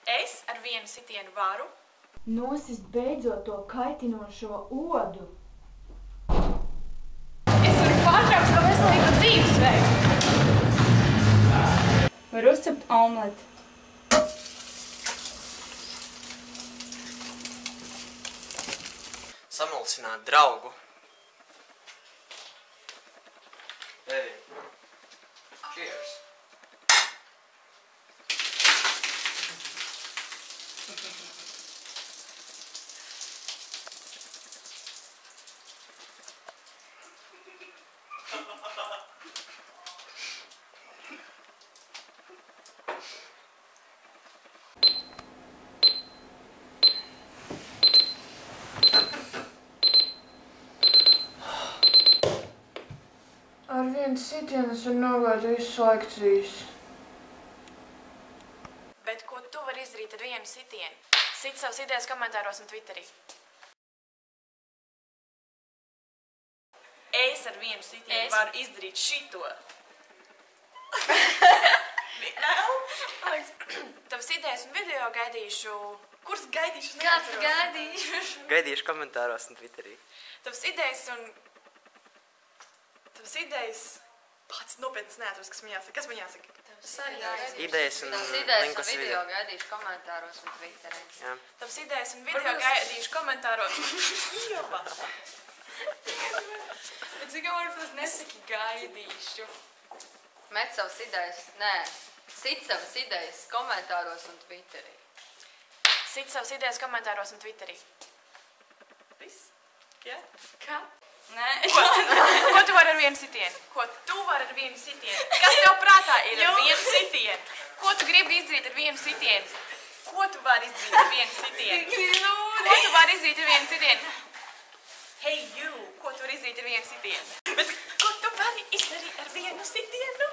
Es ar vienu sitienu varu nosist beidzot to kaitinošo odu. Es varu pārtraukt savu veselīgo dzīvesveidu. Var uzcept omleti. Samulsināt draugu. Hey. Cheers. Ar vienu sitienu es varu nogāt visu lekcijas. Bet ko tu vari izdarīt ar vienu sitienu? Sit savas idejas komentāros un Twitterī. Es ar vienu sitienu varu izdarīt šito. Tavas idejas un video gaidīšu. Kuras gaidīšu? Kāds gaidīšu? Gaidīšu komentāros un Twitterī. Tavas idejas un... Tavas idejas... Pats nopietnas neatros, kas man jāsaka. Kas man jāsaka? Idejas un linkus video gaidīšu komentāros un Twitterī. Jā. Tavas idejas un video gaidīšu komentāros. Bet cik jau varbūt tas nesaki gaidīšu. Met savas idejas, nē. Sit savas idejas komentāros un Twitterī. Sit savas idejas komentāros un Twitterī. Viss? Jā? Kā? Nē. Ko tu vari ar vienu sitienu? Ko tu vari ar vienu sitienu? Kas tev prātā ir ar vienu sitienu? Ko tu gribi izdarīt ar vienu sitienu? Ko tu vari izdarīt ar vienu sitienu? Ko tu vari izdarīt ar vienu sitienu? Hey, you! Ko tu vari izdarīt ar vienu sitienu? Bet ko tu vari izdarīt ar vienu sitienu?